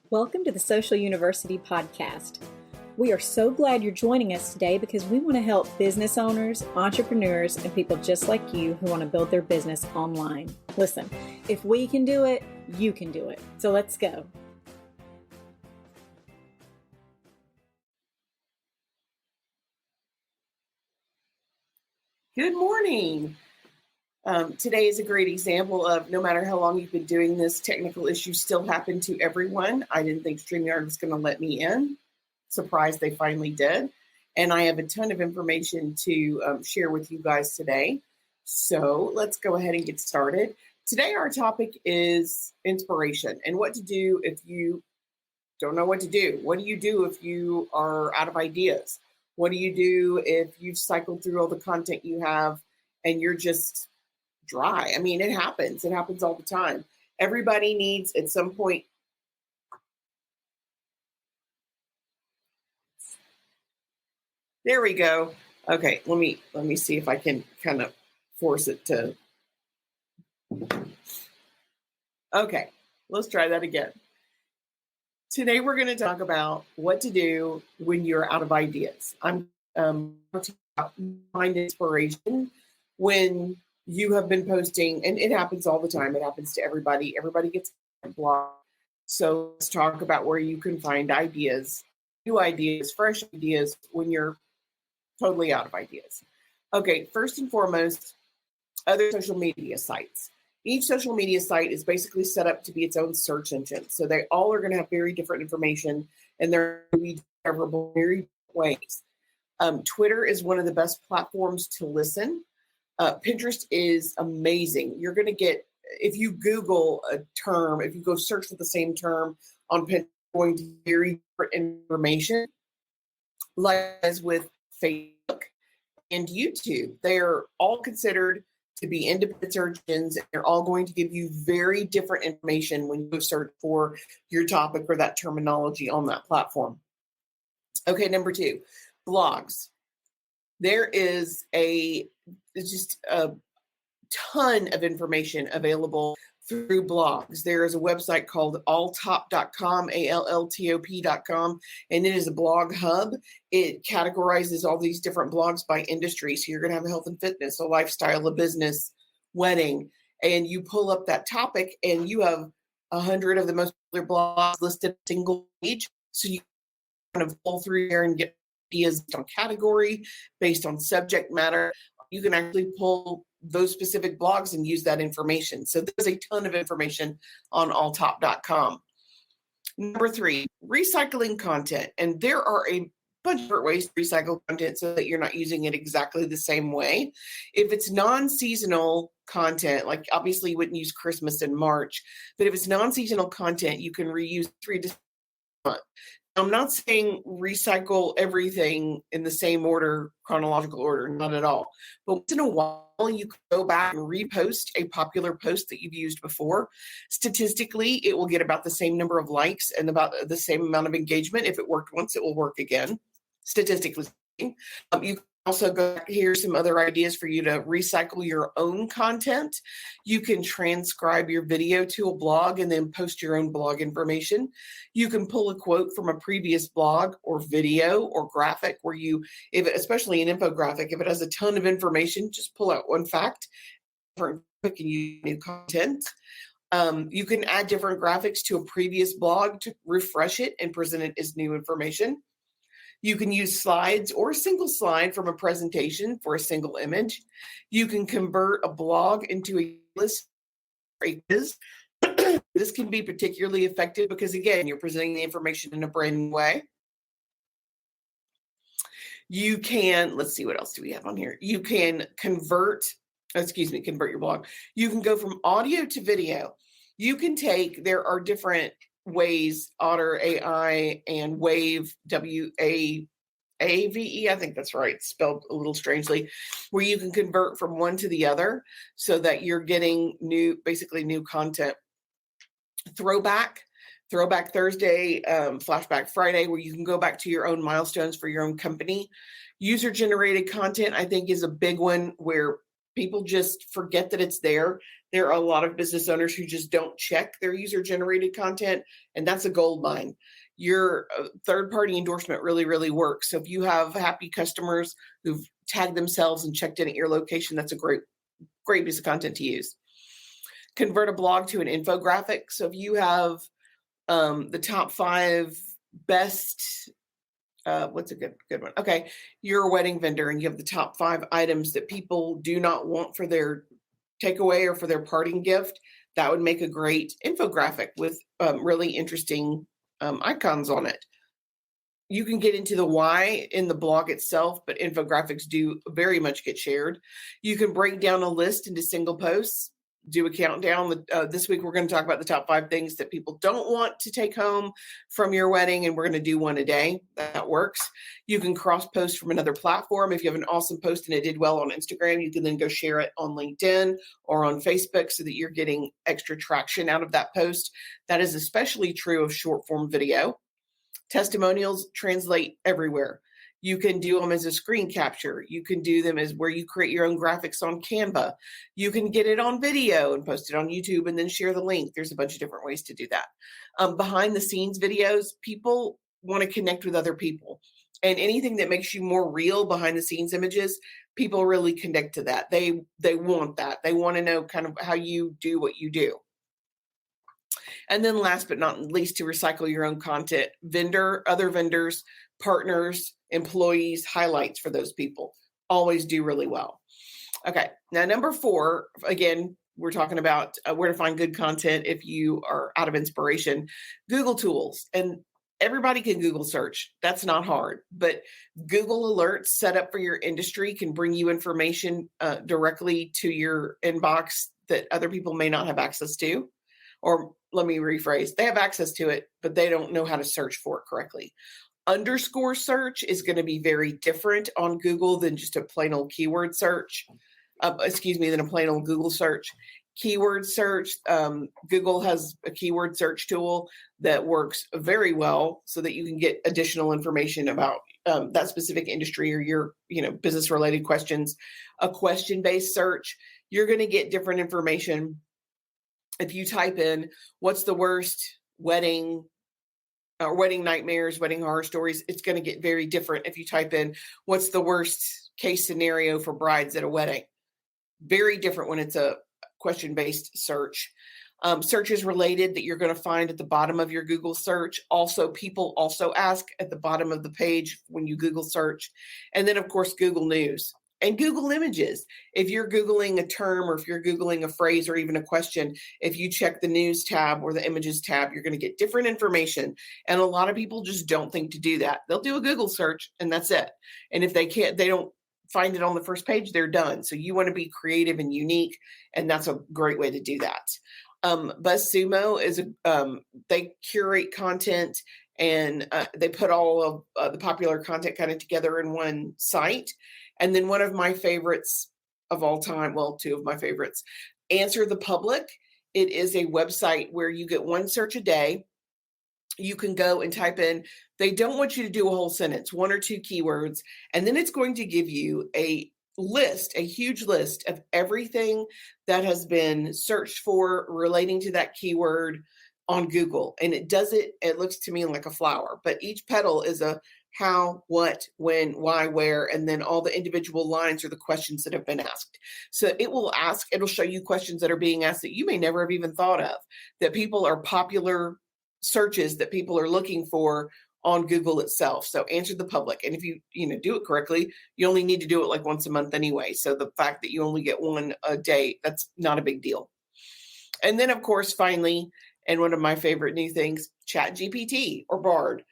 Welcome to the Social University Podcast. We are so glad you're joining us today because we want to help business owners, entrepreneurs, and people just like you who want to build their business online. Listen, if we can do it, you can do it. So let's go. Good morning. Today is a great example of no matter how long you've been doing this, technical issues still happen to everyone. I didn't think StreamYard was going to let me in. Surprised they finally did. And I have a ton of information to share with you guys today. So let's go ahead and get started. Today our topic is inspiration and what to do if you don't know what to do. What do you do if you are out of ideas? What do you do if you've cycled through all the content you have and you're just dry? I mean, it happens. It happens all the time. Everybody needs at some point. There we go. Okay, let me see if I can kind of force it to. Okay, let's try that again. Today we're going to talk about what to do when you're out of ideas. I'm talking about find inspiration when you have been posting, and it happens all the time. It happens to everybody. Everybody gets a blog. So let's talk about where you can find ideas, new ideas, fresh ideas when you're totally out of ideas. Okay, first and foremost, other social media sites. Each social media site is basically set up to be its own search engine. So they all are going to have very different information and they're going to be discoverable in very different ways. Twitter is one of the best platforms to listen. Pinterest is amazing. You're going to get, if you Google a term, if you go search for the same term on Pinterest, going to very different information. Like as with Facebook and YouTube, they're all considered to be independent search engines. They're all going to give you very different information when you go search for your topic or that terminology on that platform. Okay, number 2, blogs. There is just a ton of information available through blogs. There is a website called alltop.com, ALLTOP.com, and it is a blog hub. It categorizes all these different blogs by industry. So you're going to have a health and fitness, a lifestyle, a business, wedding, and you pull up that topic and you have 100 of the most popular blogs listed on a single page. So you kind of pull through there and get ideas based on category, based on subject matter. You can actually pull those specific blogs and use that information. So there's a ton of information on alltop.com. Number 3, recycling content. And there are a bunch of different ways to recycle content so that you're not using it exactly the same way. If it's non-seasonal content, like obviously you wouldn't use Christmas in March, but if it's non-seasonal content, you can reuse 3 to 6 months. I'm not saying recycle everything in the same order, chronological order, not at all. But once in a while, you can go back and repost a popular post that you've used before. Statistically, it will get about the same number of likes and about the same amount of engagement. If it worked once, it will work again, statistically speaking. You can also go back. Here's some other ideas for you to recycle your own content. You can transcribe your video to a blog and then post your own blog information. You can pull a quote from a previous blog or video or graphic where especially an infographic, if it has a ton of information, just pull out one fact and use new content. You can add different graphics to a previous blog to refresh it and present it as new information. You can use slides or a single slide from a presentation for a single image. You can convert a blog into a list. This can be particularly effective because, again, you're presenting the information in a brand new way. You can, let's see, what else do we have on here? You can convert your blog. You can go from audio to video. There are different ways, Otter AI and Wave, WAAVE, I think that's right, spelled a little strangely, where you can convert from one to the other so that you're getting new content. Throwback Thursday, Flashback Friday, where you can go back to your own milestones for your own company. User-generated content, I think, is a big one where People just forget that it's there. There are a lot of business owners who just don't check their user-generated content, and that's a gold mine. Your third-party endorsement really, really works. So if you have happy customers who've tagged themselves and checked in at your location, that's a great piece of content to use. Convert a blog to an infographic. So if you have the top 5 best, what's a good one? Okay, you're a wedding vendor and you have the top 5 items that people do not want for their takeaway or for their parting gift. That would make a great infographic with really interesting icons on it. You can get into the why in the blog itself, but infographics do very much get shared. You can break down a list into single posts, do a countdown. This week, we're going to talk about the top 5 things that people don't want to take home from your wedding, and we're going to do one a day. That works. You can cross-post from another platform. If you have an awesome post and it did well on Instagram, you can then go share it on LinkedIn or on Facebook so that you're getting extra traction out of that post. That is especially true of short-form video. Testimonials translate everywhere. You can do them as a screen capture. You can do them as where you create your own graphics on Canva. You can get it on video and post it on YouTube and then share the link. There's a bunch of different ways to do that. Behind the scenes videos, people want to connect with other people. And anything that makes you more real behind the scenes images, people really connect to that. They want that. They want to know kind of how you do what you do. And then last but not least, to recycle your own content, other vendors, partners, employees, highlights for those people always do really well. Okay, now number 4, again, we're talking about where to find good content if you are out of inspiration. Google tools, and everybody can Google search. That's not hard, but Google alerts set up for your industry can bring you information directly to your inbox that other people may not have access to. Or let me rephrase, they have access to it, but they don't know how to search for it correctly. Underscore search is going to be very different on Google than just a plain old keyword search, than a plain old Google search. Keyword search, Google has a keyword search tool that works very well so that you can get additional information about that specific industry or your business related questions. A question-based search, you're going to get different information. If you type in what's the worst wedding nightmares, wedding horror stories, it's going to get very different. If you type in what's the worst case scenario for brides at a wedding, very different when it's a question-based search. Searches related that you're going to find at the bottom of your Google search. Also, people also ask at the bottom of the page when you Google search. And then, of course, Google News. And Google Images. If you're Googling a term or if you're Googling a phrase or even a question, if you check the News tab or the Images tab, you're going to get different information. And a lot of people just don't think to do that. They'll do a Google search and that's it. And if they don't find it on the first page, they're done. So you want to be creative and unique, and that's a great way to do that. BuzzSumo is they curate content and they put all of the popular content kind of together in one site. And then one of my favorites of all time, well, 2 of my favorites, Answer the Public. It is a website where you get one search a day. You can go and type in, they don't want you to do a whole sentence, 1 or 2 keywords, and then it's going to give you a huge list of everything that has been searched for relating to that keyword on Google. And it looks to me like a flower, but each petal is a how, what, when, why, where, and then all the individual lines are the questions that have been asked. So it'll show you questions that are being asked that you may never have even thought of, that people are popular searches that people are looking for on Google itself. So Answer the Public. And if you do it correctly, you only need to do it like once a month anyway. So the fact that you only get one a day, that's not a big deal. And then of course, finally, and one of my favorite new things, ChatGPT or Bard.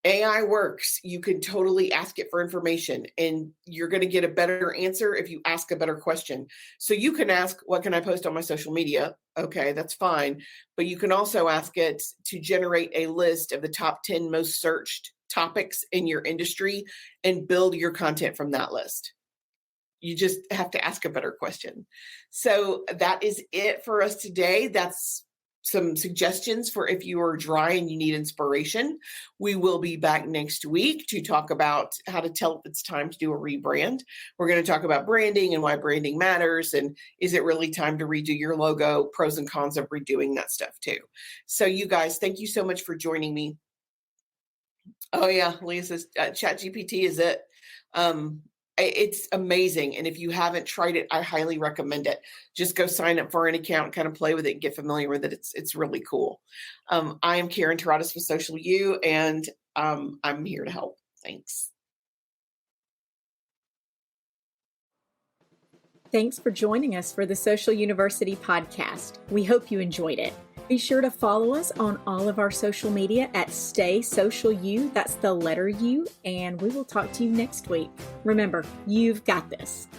AI works. You can totally ask it for information and you're going to get a better answer if you ask a better question. So you can ask, what can I post on my social media? Okay, that's fine. But you can also ask it to generate a list of the top 10 most searched topics in your industry and build your content from that list. You just have to ask a better question. So that is it for us today. That's some suggestions for if you are dry and you need inspiration. We will be back next week to talk about how to tell if it's time to do a rebrand. We're going to talk about branding and why branding matters, and is it really time to redo your logo, pros and cons of redoing that stuff too. So you guys, thank you so much for joining me. Oh yeah, Leah says ChatGPT is it. It's amazing. And if you haven't tried it, I highly recommend it. Just go sign up for an account, kind of play with it, and get familiar with it. It's really cool. I am Karen Terradis with Social U, and I'm here to help. Thanks. Thanks for joining us for the Social University podcast. We hope you enjoyed it. Be sure to follow us on all of our social media at Stay Social U. That's the letter U, and we will talk to you next week. Remember, you've got this.